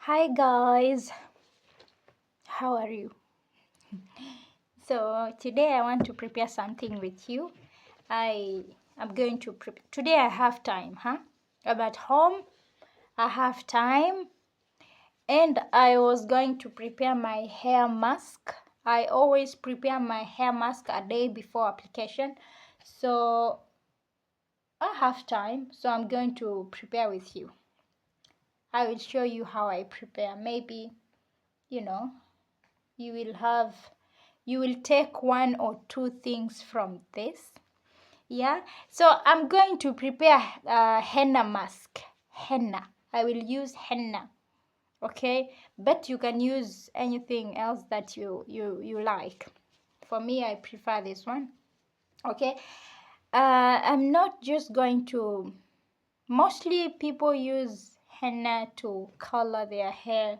Hi guys, how are you? So today I want to prepare something with you. I am going to today I have time, huh? I'm at home, I have time, and I was going to prepare my hair mask. I always prepare my hair mask a day before application. So I have time, so I'm going to prepare with you. I will show you how I prepare. Maybe, you know, you will take one or two things from this. Yeah, so I'm going to prepare henna mask. Henna, I will use henna. Okay, but you can use anything else that you like. For me, I prefer this one. Okay, I'm not just going to, mostly people use henna to color their hair,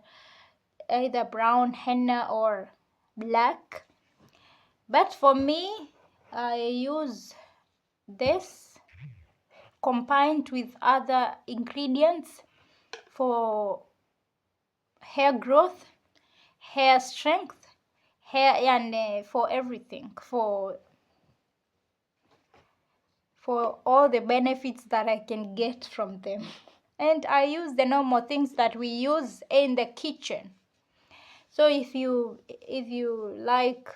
either brown henna or black. But for me, I use this combined with other ingredients for hair growth, hair strength, hair, and for everything, for all the benefits that I can get from them. And I use the normal things that we use in the kitchen. So if you like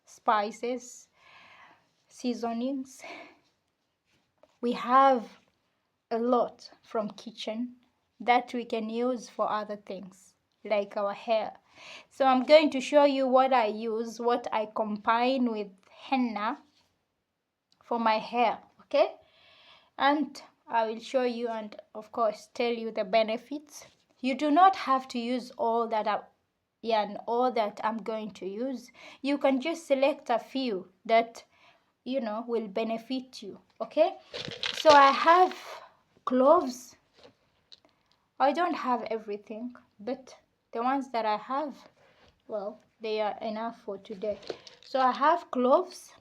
spices, seasonings, we have a lot from kitchen that we can use for other things like our hair. So I'm going to show you what I use, what I combine with henna for my hair, okay? And I will show you and of course tell you the benefits. You do not have to use all that all that I'm going to use. You can just select a few that will benefit you, okay? So I have cloves. I don't have everything, but the ones that I have, well, they are enough for today. So I have cloves,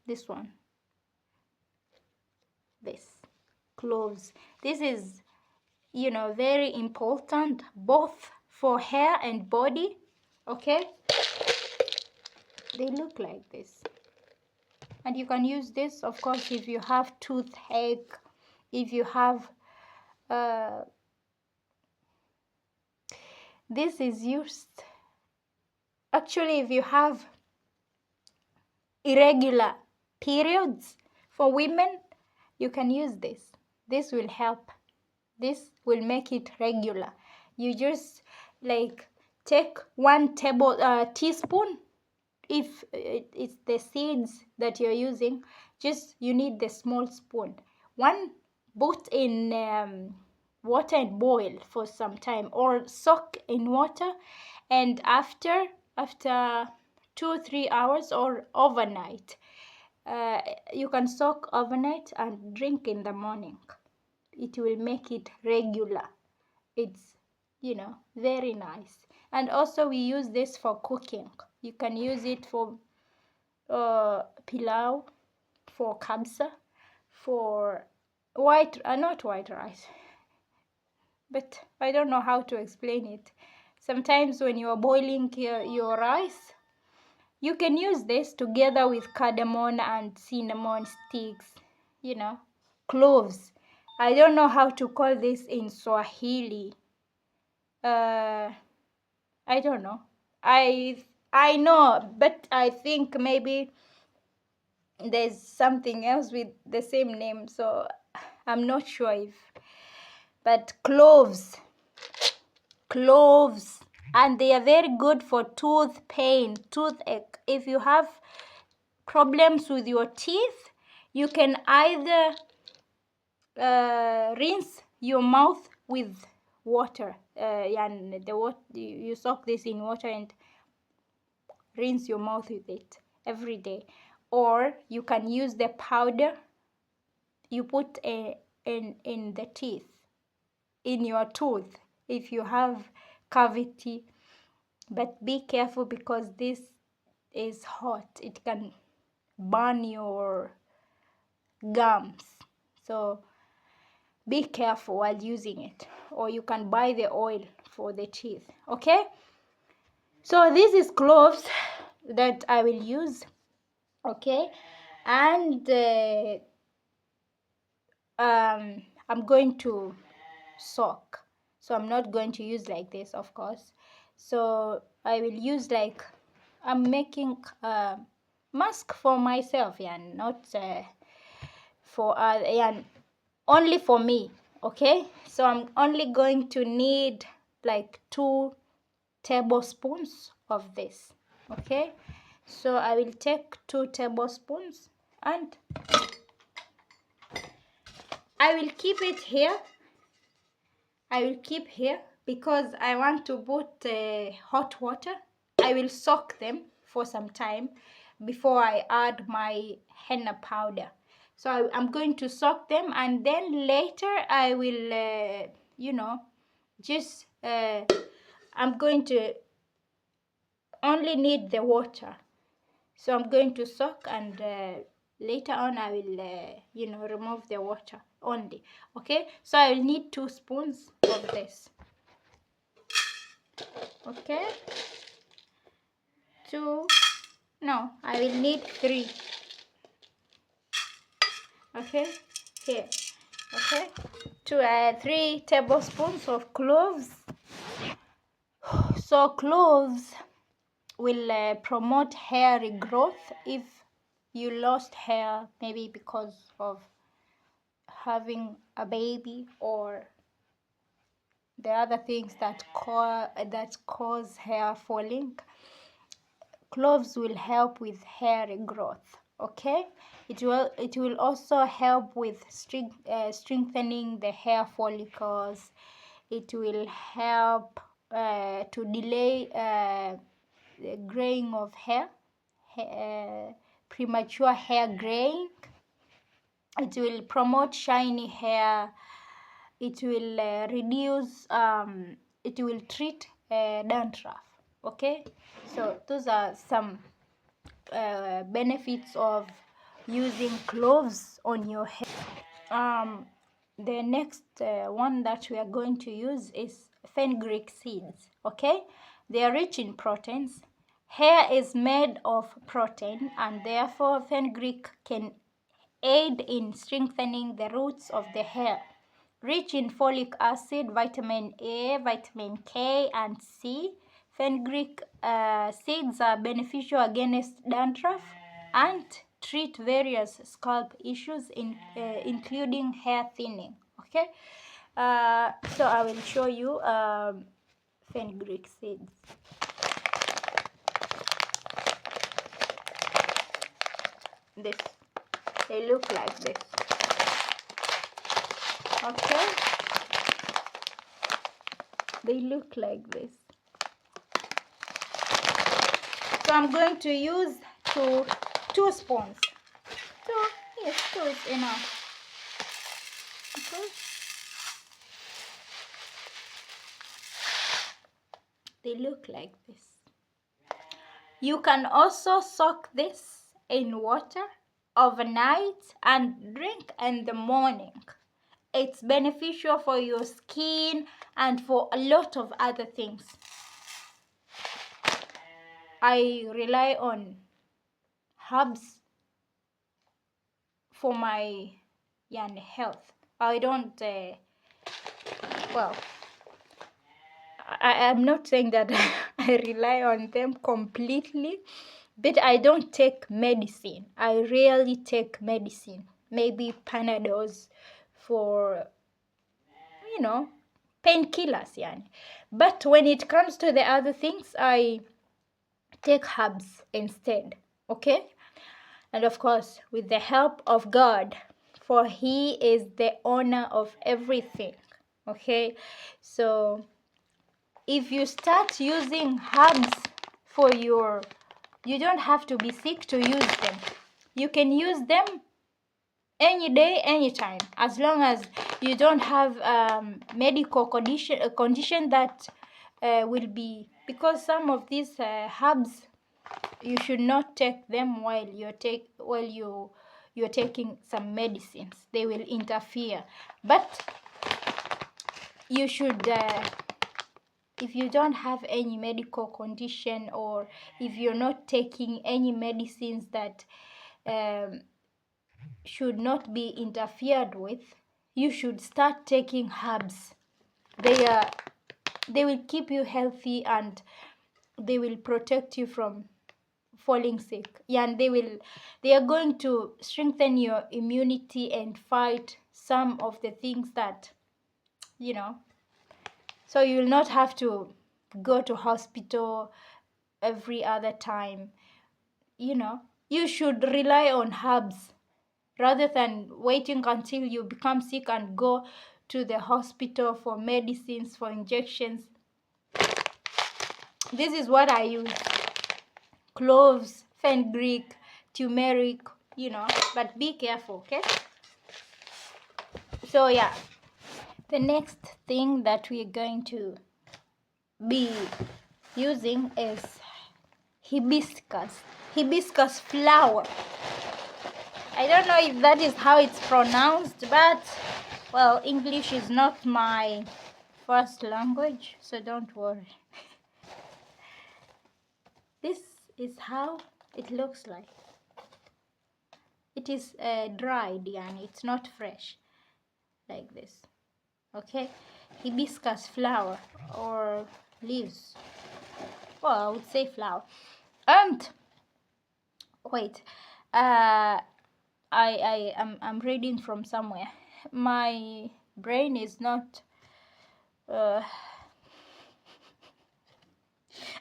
this one, this, cloves. This is, very important both for hair and body, okay? They look like this. And you can use this, of course, if you have toothache, if you have this is used actually if you have irregular periods for women, you can use this. This will help. This will make it regular. You just like take one teaspoon. If it's the seeds that you're using, just you need the small spoon. One, put in water and boil for some time, or soak in water, and after 2 or 3 hours, or overnight, you can soak overnight and drink in the morning. It will make it regular. It's very nice. And also we use this for cooking. You can use it for pilau, for kabsa, for not white rice, but I don't know how to explain it. Sometimes when you are boiling your rice, you can use this together with cardamom and cinnamon sticks, cloves. I don't know how to call this in Swahili. I don't know. I know, but I think maybe there's something else with the same name, so I'm not sure if. But cloves, and they are very good for tooth pain, toothache. If you have problems with your teeth, you can either rinse your mouth with water, and you soak this in water and rinse your mouth with it every day, or you can use the powder you put in the teeth, in your tooth, if you have cavity. But be careful because this is hot, it can burn your gums. So be careful while using it, or you can buy the oil for the teeth. Okay, so this is cloves that I will use. Okay, and I'm going to soak, so I'm not going to use like this, of course. So I will use like, I'm making a mask for myself, yeah, not for yeah, only for me. Okay, so I'm only going to need like 2 tablespoons of this. Okay, so I will take 2 tablespoons and I will keep it here. I will keep here because I want to put hot water. I will soak them for some time before I add my henna powder. So I'm going to soak them, and then later I will, you know, just, I'm going to only need the water. So I'm going to soak, and later on I will, you know, remove the water only. Okay, so I will need 2 spoons of this. Okay, 2, no, I will need 3. Okay, here. Okay, 3 tablespoons of cloves. So cloves will promote hair regrowth if you lost hair, maybe because of having a baby or the other things that cause hair falling. Cloves will help with hair regrowth. Okay, it will also help with strengthening the hair follicles. It will help to delay the graying of hair, premature hair graying. It will promote shiny hair. It will reduce, it will treat dandruff. Okay, so those are some benefits of using cloves on your hair. The next one that we are going to use is fenugreek seeds. Okay, they are rich in proteins. Hair is made of protein, and therefore fenugreek can aid in strengthening the roots of the hair. Rich in folic acid, vitamin A, vitamin K, and C, fenugreek seeds are beneficial against dandruff and treat various scalp issues, including hair thinning. Okay, so I will show you fenugreek seeds. This, they look like this. Okay, they look like this. So I'm going to use 2 spoons. So yes, 2 is enough. Okay, they look like this. You can also soak this in water overnight and drink in the morning. It's beneficial for your skin and for a lot of other things. I rely on herbs for my health. I don't, well, I'm not saying that I rely on them completely, but I don't take medicine. I rarely take medicine. Maybe Panadols for, you know, painkillers, But when it comes to the other things, I take herbs instead. Okay? And of course, with the help of God, for He is the owner of everything. Okay? So if you start using herbs for you don't have to be sick to use them. You can use them any day, anytime, as long as you don't have medical condition that will be, because some of these herbs, you should not take them while you you're taking some medicines. They will interfere. But you should, if you don't have any medical condition, or if you're not taking any medicines that should not be interfered with, you should start taking herbs. They will keep you healthy, and they will protect you from falling sick. Yeah, and they are going to strengthen your immunity and fight some of the things that, so you will not have to go to hospital every other time. You should rely on herbs rather than waiting until you become sick and go to the hospital for medicines, for injections. This is what I use: cloves, fenugreek, turmeric, but be careful, okay? So yeah, the next thing that we're going to be using is hibiscus flower. I don't know if that is how it's pronounced, but well, English is not my first language, so don't worry. This is how it looks like. It is dried, and it's not fresh like this. Okay, hibiscus flower, or leaves. Well, I would say flower. And wait, I'm reading from somewhere. My brain is not.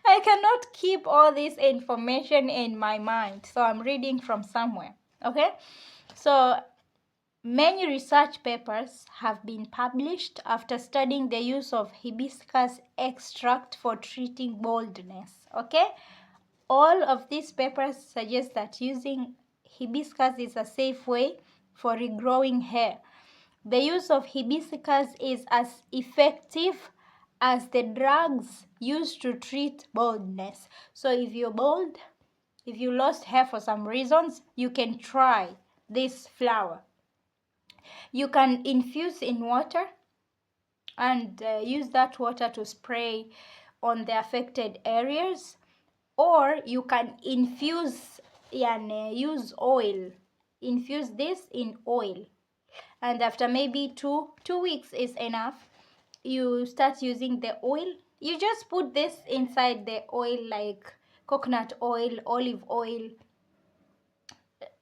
I cannot keep all this information in my mind, so I'm reading from somewhere. Okay, so many research papers have been published after studying the use of hibiscus extract for treating baldness. Okay, all of these papers suggest that using hibiscus is a safe way for regrowing hair. The use of hibiscus is as effective as the drugs used to treat baldness. So if you're bald, if you lost hair for some reasons, you can try this flower. You can infuse in water and use that water to spray on the affected areas, or you can infuse and use oil. Infuse this in oil, and after maybe two weeks is enough. You start using the oil. You just put this inside the oil, like coconut oil, olive oil.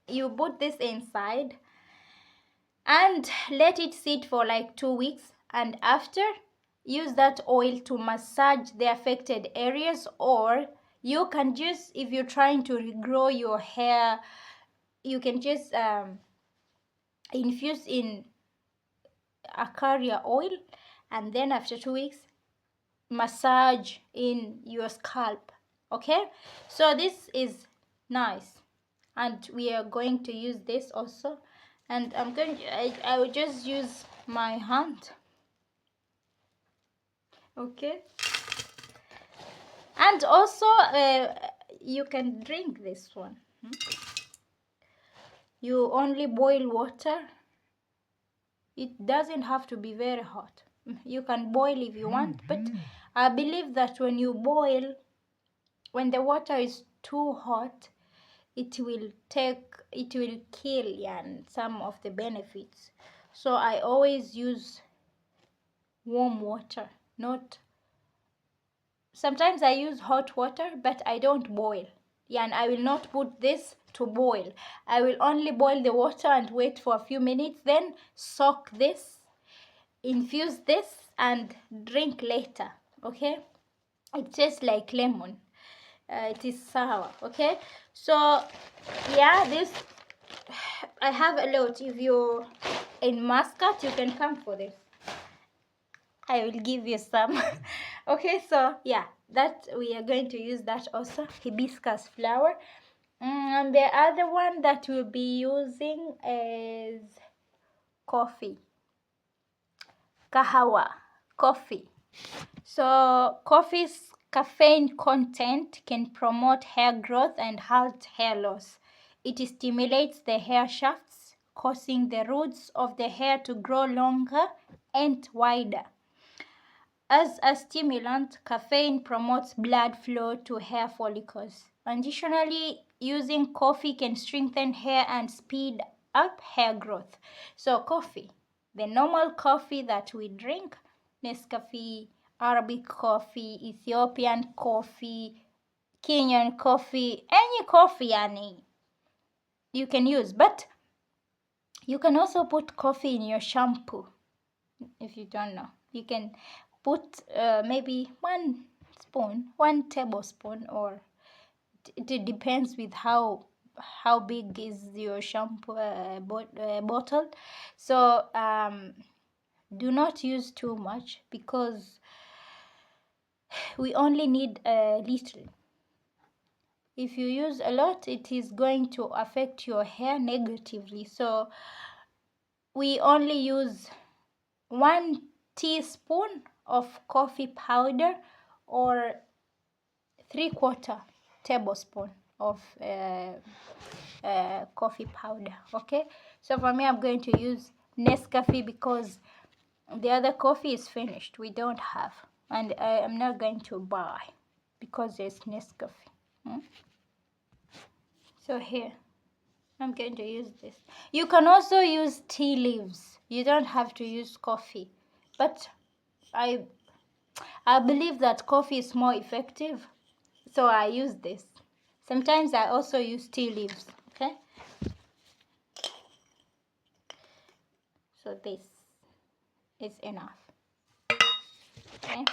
You put this inside and let it sit for like 2 weeks, and after, use that oil to massage the affected areas. Or you can just, if you're trying to regrow your hair, you can just infuse in acacia oil, and then after 2 weeks, massage in your scalp. Okay, so this is nice, and we are going to use this also. And I will just use my hand. Okay, and also you can drink this one. You only boil water. It doesn't have to be very hot. You can boil if you want, but I believe that when you boil, when the water is too hot, it will kill some of the benefits. So I always use warm water. Not sometimes I use hot water, but I don't boil. And I will not put this to boil. I will only boil the water and wait for a few minutes, then soak this, infuse this, and drink later. Okay, it tastes like lemon. It is sour. Okay, so yeah, this I have a lot. If you're in Muscat, you can come for this. I will give you some. Okay, so yeah, that we are going to use that also, hibiscus flower. And the other one that we'll be using is coffee. Kahawa, coffee. So coffee's caffeine content can promote hair growth and halt hair loss. It stimulates the hair shafts, causing the roots of the hair to grow longer and wider. As a stimulant, caffeine promotes blood flow to hair follicles. Additionally, using coffee can strengthen hair and speed up hair growth. So coffee, the normal coffee that we drink, Nescafe, Arabic coffee, Ethiopian coffee, Kenyan coffee, any coffee yani, you can use. But you can also put coffee in your shampoo. If you don't know, you can put maybe 1 tablespoon, or it depends with how big is your shampoo bottle. So do not use too much, because we only need a little. If you use a lot, it is going to affect your hair negatively. So we only use 1 teaspoon of coffee powder, or 3/4 tablespoon of coffee powder. Okay, so for me, I'm going to use Nescafe because the other coffee is finished. We don't have, and I am not going to buy because there's Nescafe. So here, I'm going to use this. You can also use tea leaves. You don't have to use coffee, but I believe that coffee is more effective, so I use this. Sometimes I also use tea leaves. Okay, so this is enough. Okay,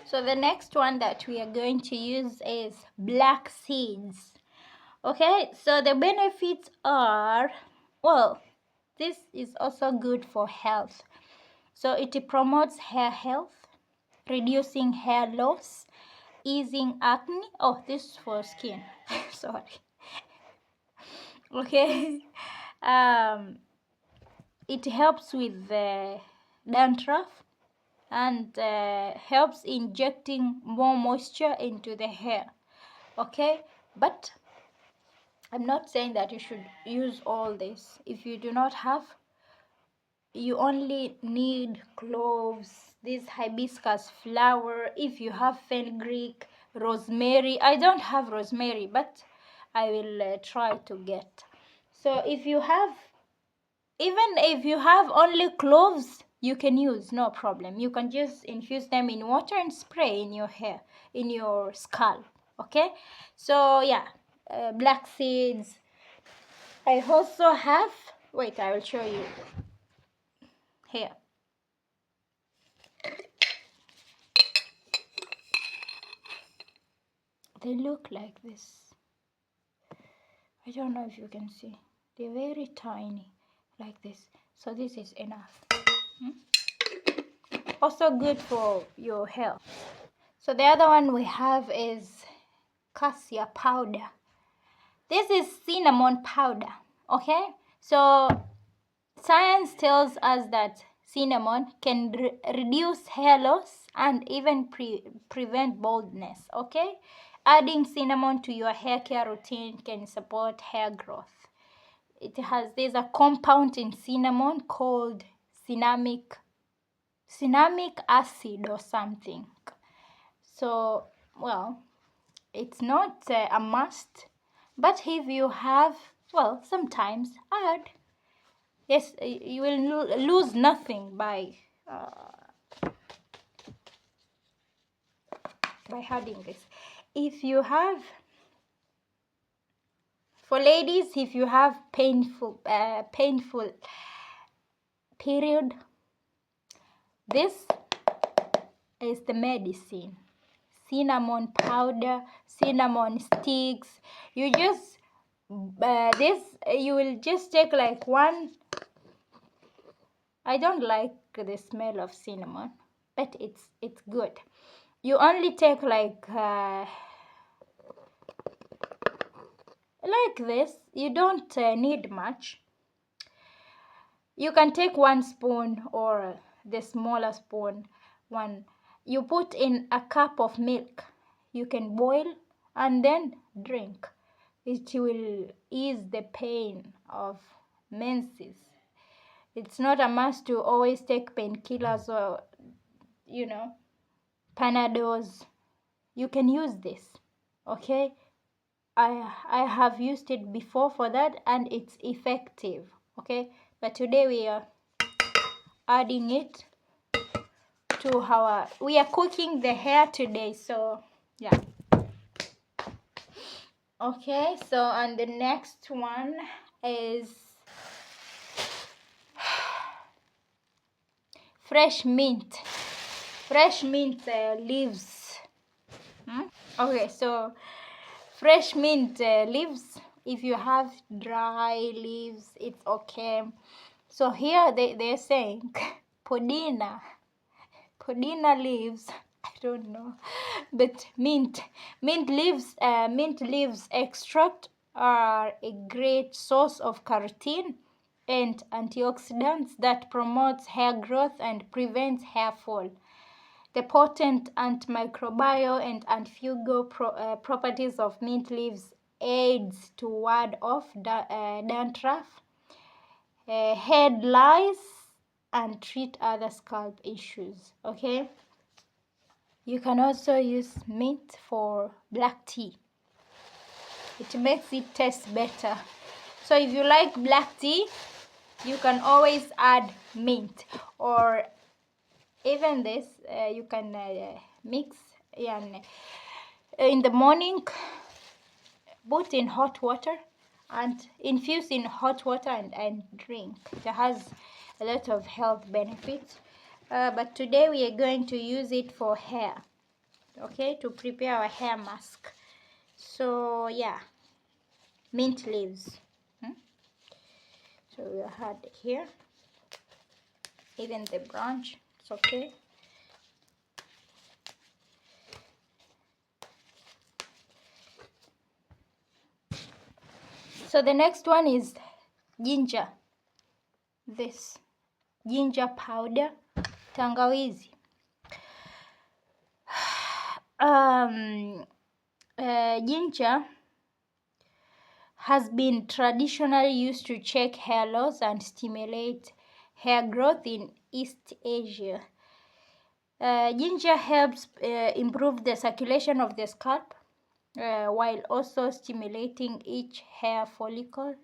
so the next one that we are going to use is black seeds. Okay, so the benefits are, well, this is also good for health. So it promotes hair health, reducing hair loss, easing acne. Oh, this is for skin. Sorry. Okay. It helps with the dandruff, and helps injecting more moisture into the hair. Okay, but I'm not saying that you should use all this. If you do not have, you only need cloves, this hibiscus flower, if you have fenugreek, rosemary. I don't have rosemary, but I will try to get. So if you have, even if you have only cloves, you can use, no problem. You can just infuse them in water and spray in your hair, in your scalp. Okay, so yeah, black seeds. I also have, wait, I will show you here. They look like this. I don't know if you can see. They're very tiny, like this. So this is enough. Also good for your health. So the other one we have is cassia powder. This is cinnamon powder. Okay, so science tells us that cinnamon can reduce hair loss and even prevent baldness. Okay, adding cinnamon to your hair care routine can support hair growth. There's a compound in cinnamon called cinnamic acid or something. So, well, it's not a must, but if you have, well, sometimes add. Yes, you will lose nothing by adding this. If you have, for ladies, if you have painful period, this is the medicine. Cinnamon powder, cinnamon sticks. You just you will just take like one. I don't like the smell of cinnamon, but it's good. You only take like this. You don't need much. You can take 1 spoon, or the smaller spoon one. You put in a cup of milk. You can boil and then drink. it will ease the pain of menses. It's not a must to always take painkillers or, you know, Panadols. You can use this, okay? I have used it before for that and it's effective, okay? But today we are adding it to we are cooking the hair today, so yeah. Okay, so and the next one is fresh mint. Fresh mint leaves. Okay, so fresh mint leaves, if you have dry leaves, it's okay. So here they're saying podina leaves, I don't know, but mint leaves extract are a great source of carotene and antioxidants that promotes hair growth and prevents hair fall. The potent antimicrobial and antifungal properties of mint leaves aids to ward off dandruff, head lice, and treat other scalp issues. Okay, you can also use mint for black tea. It makes it taste better. So if you like black tea, you can always add mint, or even this you can mix and in the morning put in hot water and infuse in hot water and drink. It has a lot of health benefits, but today we are going to use it for hair, okay, to prepare our hair mask. So yeah, mint leaves. So we'll add here, even the branch, it's okay. So the next one is ginger. This ginger powder, tangawizi. Ginger has been traditionally used to check hair loss and stimulate hair growth in East Asia. Ginger helps improve the circulation of the scalp while also stimulating each hair follicle,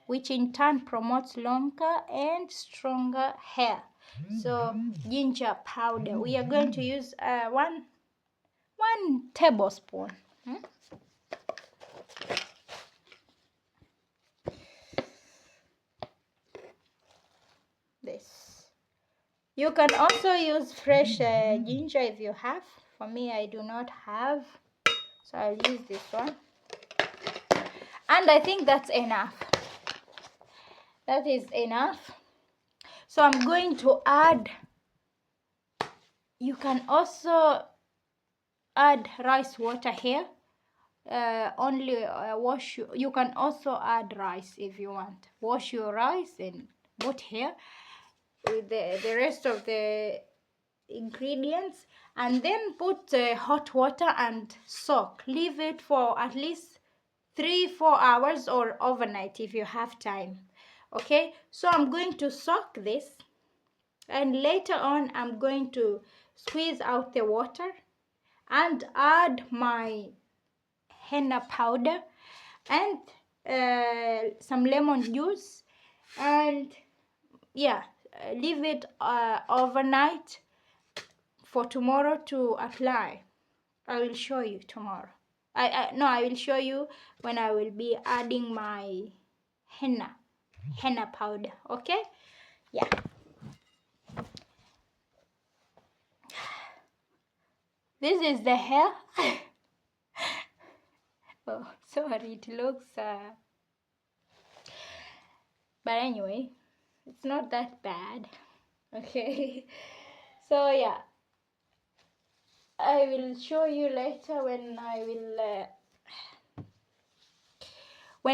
which in turn promotes longer and stronger hair. So ginger powder, we are going to use one tablespoon. This. You can also use fresh ginger if you have. For me, I do not have, so I'll use this one. And I think that's enough. That is enough. So I'm going to add, you can also add rice water here. Only wash, you can also add rice if you want. Wash your rice and put here with the rest of the ingredients, and then put hot water and soak. Leave it for at least 3-4 hours or overnight if you have time. Okay, so I'm going to soak this, and later on I'm going to squeeze out the water and add my henna powder and some lemon juice, and yeah, leave it overnight for tomorrow to apply. I will show you tomorrow. I will show you when I will be adding my henna powder. Okay, yeah. This is the hair. Oh, sorry, it looks but anyway, it's not that bad. Okay. So yeah, I will show you later when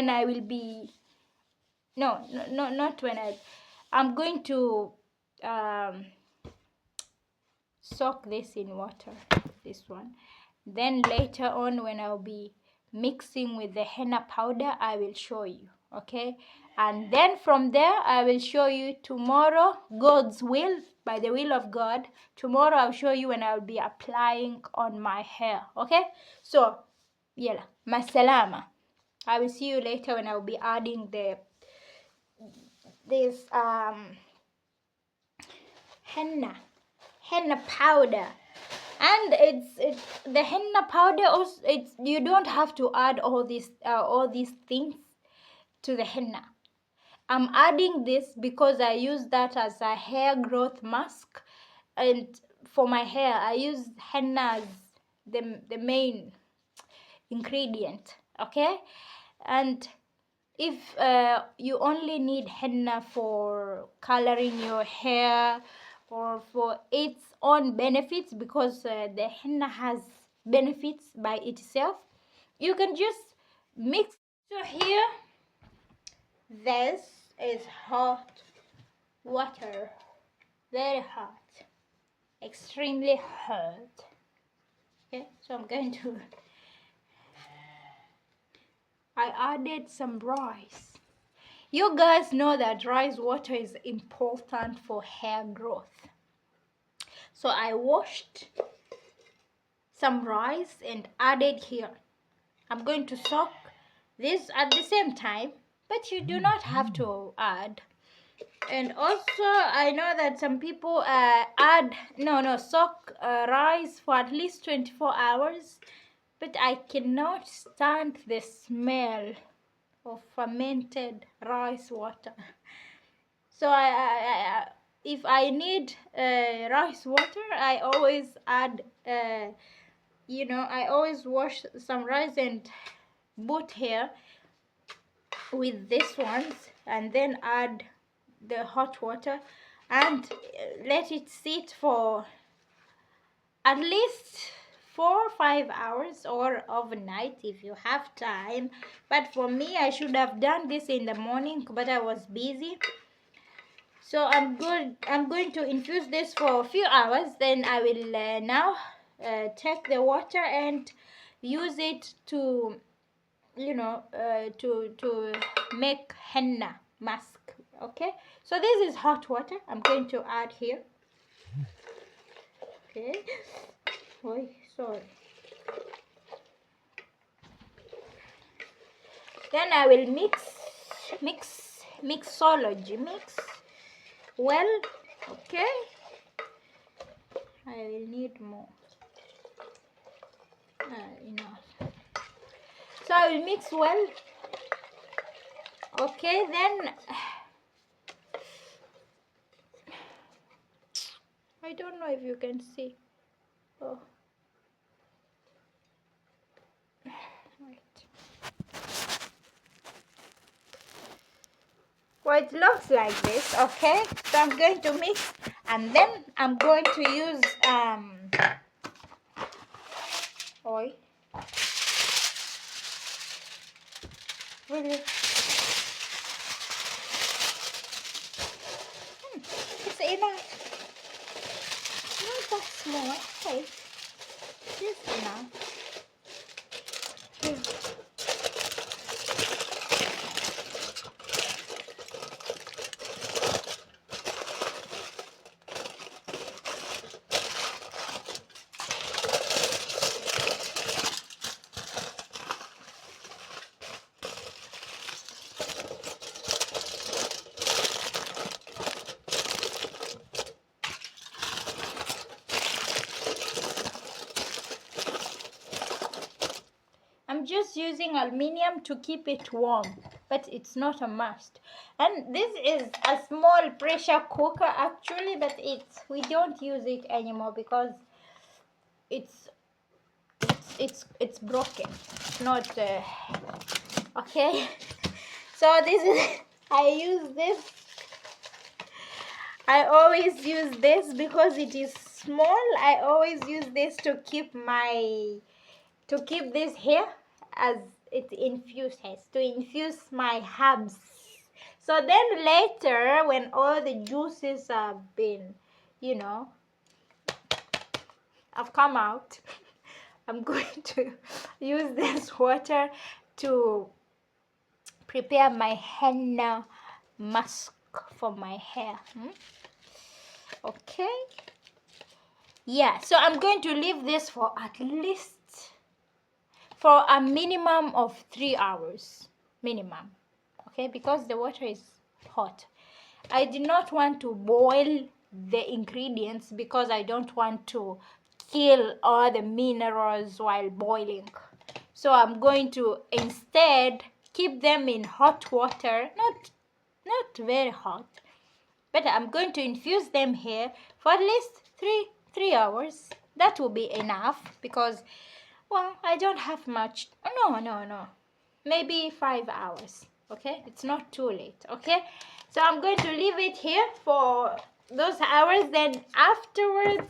I will be, no, not when I'm going to soak this in water, this one. Then later on when I'll be mixing with the henna powder, I will show you, okay? And then from there, I will show you tomorrow, God's will, by the will of God. Tomorrow, I'll show you when I'll be applying on my hair, okay? So, yalla, masalama. I will see you later when I'll be adding this henna powder. And it's the henna powder also, it's, you don't have to add all these things to the henna. I'm adding this because I use that as a hair growth mask, and for my hair I use henna as the main ingredient, okay? And if you only need henna for coloring your hair or for its own benefits, because the henna has benefits by itself, you can just mix. So here, this is hot water, very hot, extremely hot. Okay, so I'm going to, I added some rice. You guys know that rice water is important for hair growth. So I washed some rice and added here. I'm going to soak this at the same time, but you do not have to add. And also, I know that some people soak rice for at least 24 hours, but I cannot stand the smell of fermented rice water. So if I need rice water, I always add, I always wash some rice and put here with this ones, and then add the hot water and let it sit for at least 4 or 5 hours, or overnight if you have time. But for me, I should have done this in the morning, but I was busy. So I'm going to infuse this for a few hours. Then I will now take the water and use it to, to make henna mask. Okay, so this is hot water. I'm going to add here. Okay. Oh, sorry. Then I will mixology. Mix well. Okay. I will need more. Enough. So I will mix well. Okay, then I don't know if you can see. Oh. Wait. Well, it looks like this, okay? So I'm going to mix, and then I'm going to use oil. Really? It's enough. Not that small. Wait. Just enough. I'm just using aluminium to keep it warm, but it's not a must. And this is a small pressure cooker actually, but we don't use it anymore because it's broken. It's not okay. So this is I always use this because it is small. I always use this to keep this here as it infuses, to infuse my herbs. So then later, when all the juices have been, have come out, I'm going to use this water to prepare my henna mask for my hair. Okay, yeah, so I'm going to leave this for at least for a minimum of 3 hours minimum. Okay, because the water is hot. I did not want to boil the ingredients because I don't want to kill all the minerals while boiling. So I'm going to instead keep them in hot water, not very hot, but I'm going to infuse them here for at least three hours. That will be enough because, well, I don't have much. No. Maybe 5 hours. Okay, it's not too late. Okay, so I'm going to leave it here for those hours. Then afterwards,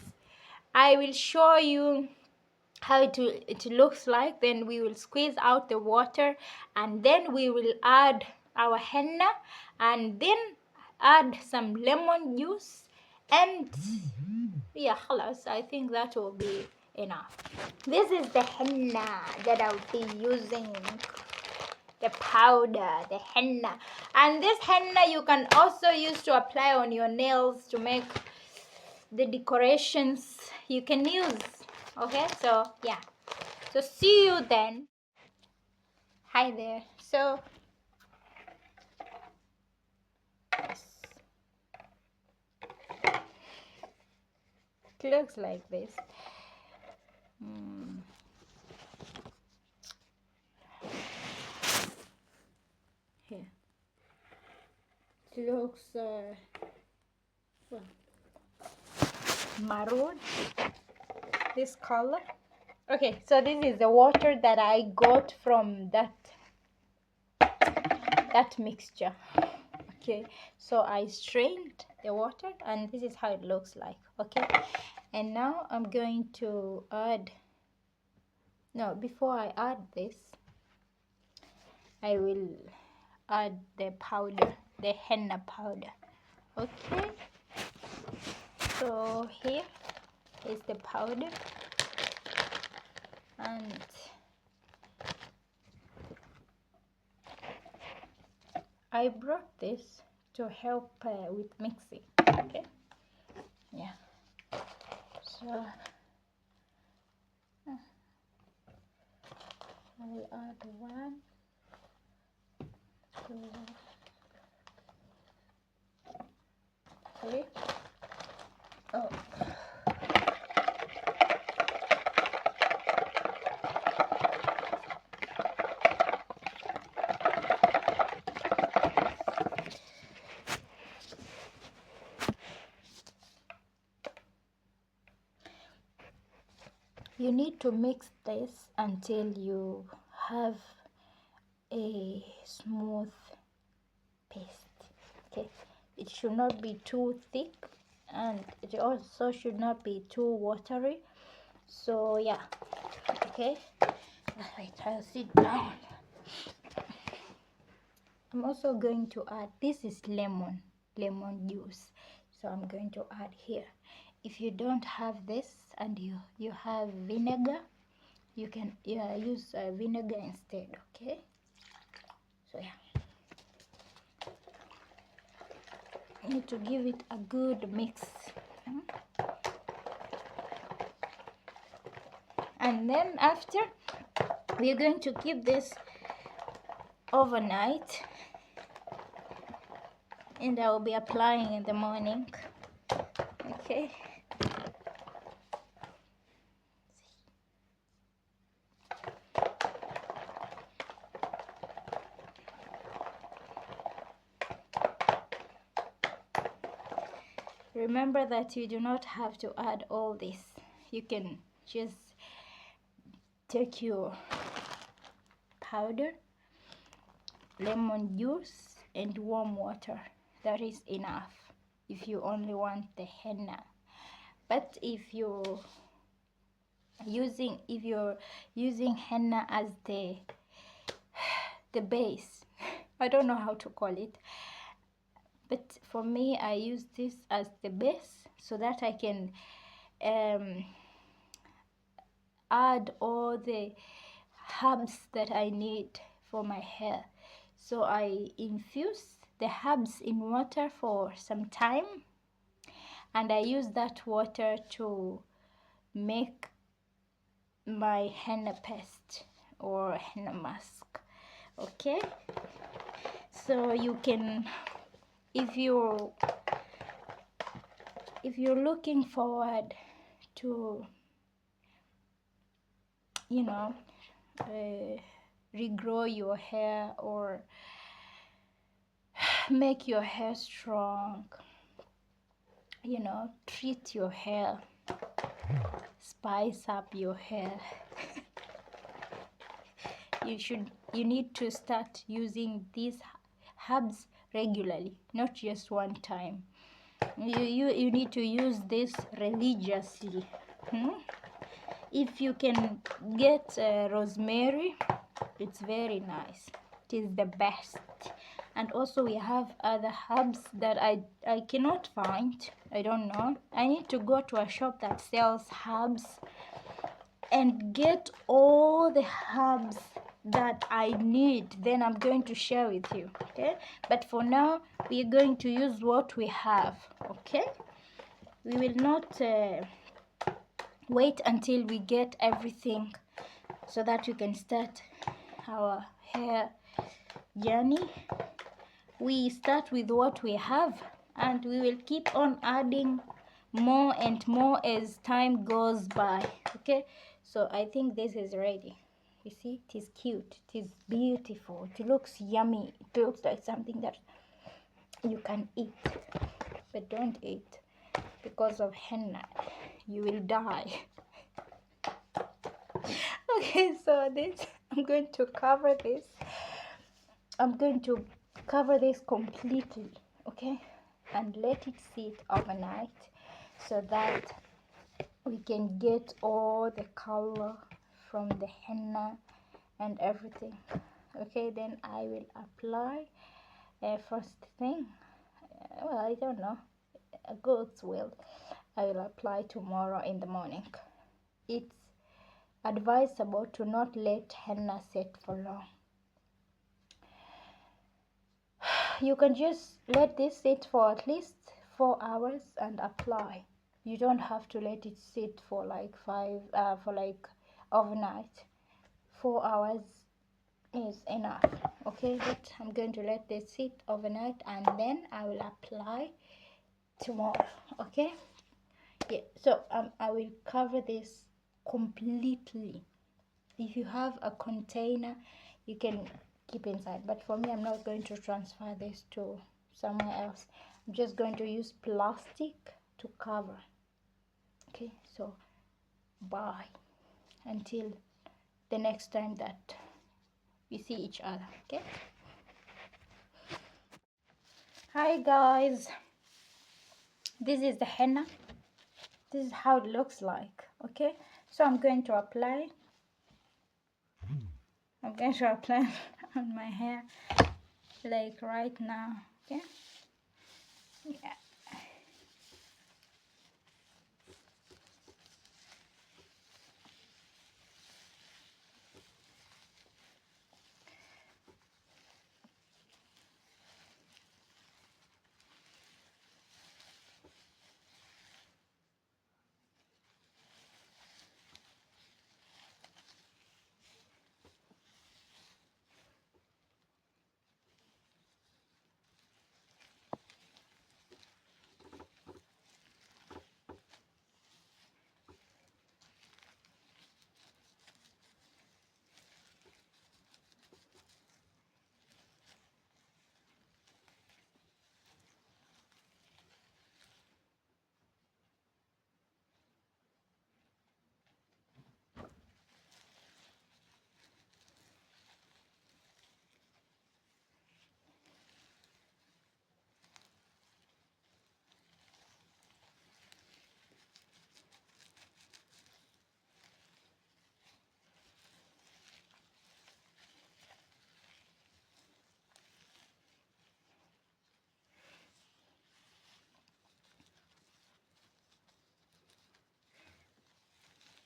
I will show you how it looks like. Then we will squeeze out the water, and then we will add our henna, and then add some lemon juice, and yeah, خلاص, I think that will be enough. This is the henna that I'll be using, the powder, the henna. And this henna you can also use to apply on your nails to make the decorations you can use. Okay, so yeah, so see you then. Hi there. So it looks like this. Here it looks well, maroon, this color. Okay, so this is the water that I got from that mixture. Okay, so I strained the water and this is how it looks like. Okay, and now I'm going to add, no, before I add this, I will add the powder, the henna powder. Okay, so here is the powder, and I brought this to help with mixing. Okay, yeah, so I will add 1, 2, 3. Oh, you need to mix this until you have a smooth paste. Okay, it should not be too thick and it also should not be too watery. So yeah, okay, wait, I'll sit down. I'm also going to add, this is lemon juice, so I'm going to add here. If you don't have this and you have vinegar, you can use vinegar instead. Okay, so yeah, you need to give it a good mix. And then after, we're going to keep this overnight, and I will be applying in the morning. Okay, remember that you do not have to add all this. You can just take your powder, lemon juice, and warm water. That is enough if you only want the henna. But if you're using henna as the base, I don't know how to call it, but for me I use this as the base so that I can add all the herbs that I need for my hair. So I infuse the herbs in water for some time, and I use that water to make my henna paste or henna mask. Okay, so you can, if you're looking forward to, you know, regrow your hair or make your hair strong, you know, treat your hair, spice up your hair, you need to start using these herbs regularly, not just one time. You need to use this religiously. If you can get rosemary, it's very nice. It is the best. And also we have other herbs that I cannot find. I don't know. I need to go to a shop that sells herbs and get all the herbs that I need. Then I'm going to share with you. Okay, but for now we are going to use what we have. Okay, we will not wait until we get everything so that we can start our hair journey. We start with what we have, and we will keep on adding more and more as time goes by. Okay, so I think this is ready. You see, it is cute, it is beautiful, it looks yummy, it looks like something that you can eat, but don't eat because of henna, you will die. Okay, so this, I'm going to cover this. I'm going to cover this completely, okay, and let it sit overnight so that we can get all the color from the henna and everything. Okay, then I will apply first thing, well, I don't know, God's will, I will apply tomorrow in the morning. It's advisable to not let henna set for long. You can just let this sit for at least 4 hours and apply. You don't have to let it sit for like overnight. 4 hours is enough. Okay, but I'm going to let this sit overnight and then I will apply tomorrow. Okay, yeah, so I will cover this completely. If you have a container, you can keep inside, but for me, I'm not going to transfer this to somewhere else. I'm just going to use plastic to cover. Okay, so bye until the next time that we see each other. Okay, hi guys, this is the henna. This is how it looks like. Okay, so I'm going to apply on my hair like right now. Okay, yeah.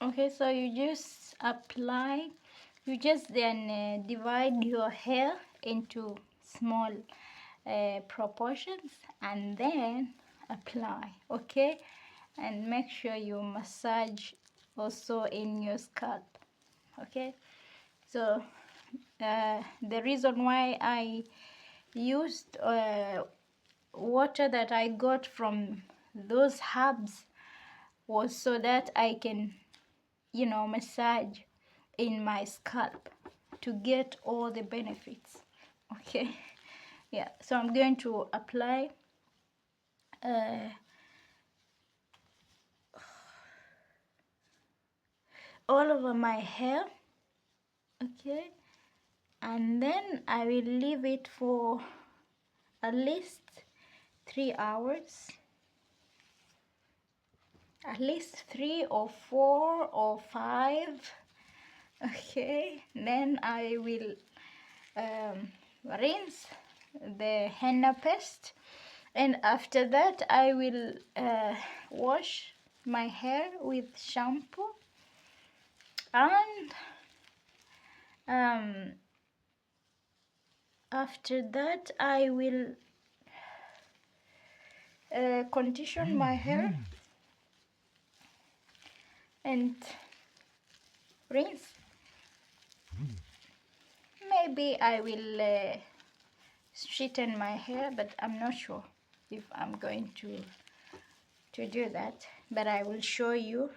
Okay, so you just apply, you just then divide your hair into small proportions and then apply. Okay, and make sure you massage also in your scalp. Okay, so the reason why I used water that I got from those herbs was so that I can, you know, massage in my scalp to get all the benefits. Okay, yeah, so I'm going to apply all over my hair. Okay, and then I will leave it for at least 3 hours, at least 3 or 4 or 5. Okay, then I will rinse the henna paste, and after that I will wash my hair with shampoo, and after that I will condition my hair and rinse. Maybe I will straighten my hair, but I'm not sure if I'm going to do that, but I will show you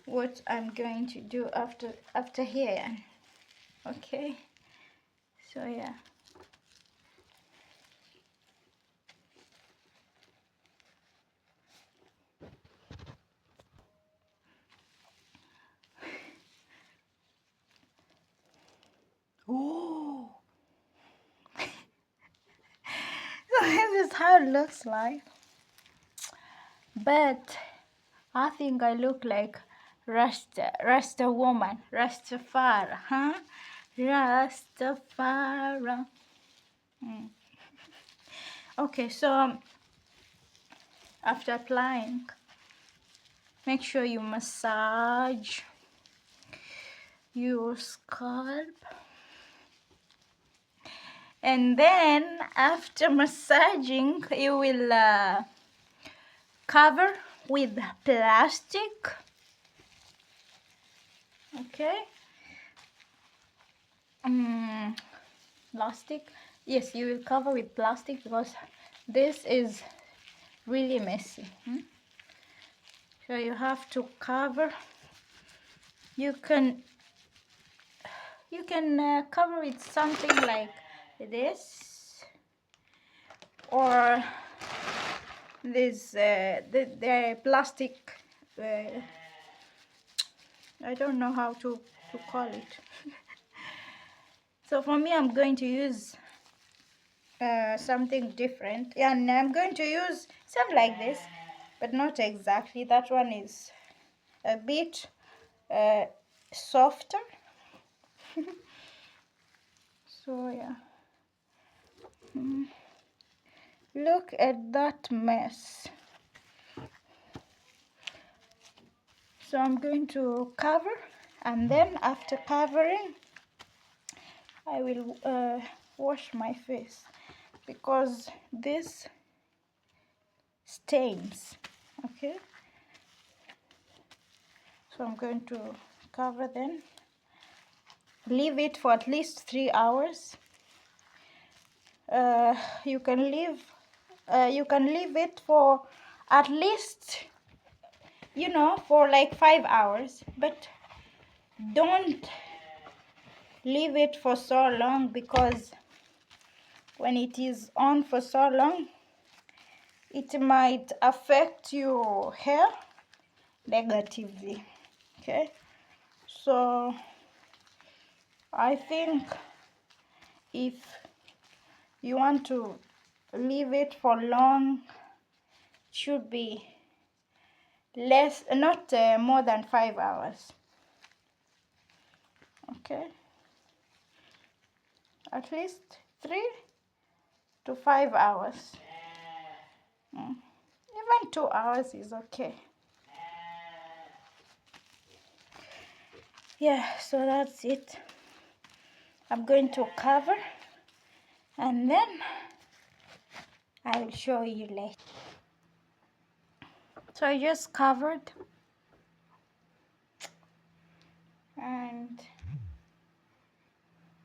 what I'm going to do after here. Okay, so yeah. Oh, this is how it looks like, but I think I look like Rasta woman, Rastafari, huh? Rastafari. Okay, so after applying, make sure you massage your scalp, and then after massaging you will cover with plastic. Okay, plastic, yes, you will cover with plastic because this is really messy. So you have to cover. You can cover with something like this, or this the plastic, I don't know how to call it. So for me, I'm going to use something different, and I'm going to use something like this, but not exactly. That one is a bit softer. So yeah, look at that mess. So I'm going to cover, and then after covering I will wash my face because this stains. Okay, so I'm going to cover, then leave it for at least 3 hours. You can leave it for at least, you know, for like 5 hours, but don't leave it for so long, because when it is on for so long it might affect your hair negatively. Okay, so I think if you want to leave it for long, it should be less, not more than 5 hours. Okay, at least 3 to 5 hours. Even 2 hours is okay. yeah, so that's it. I'm going to cover and then I will show you later. So I just covered and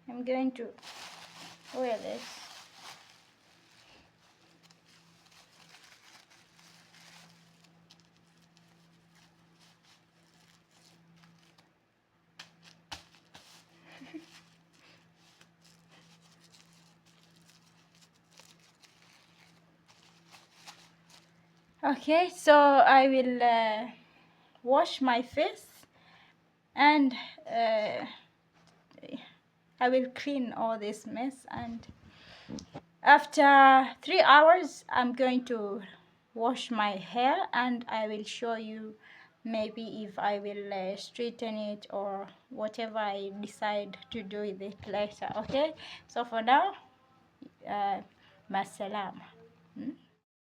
I'm going to oil it. Okay, so I will wash my face and I will clean all this mess, and after 3 hours I'm going to wash my hair and I will show you maybe if I will straighten it or whatever I decide to do with it later. Okay, so for now, masalama.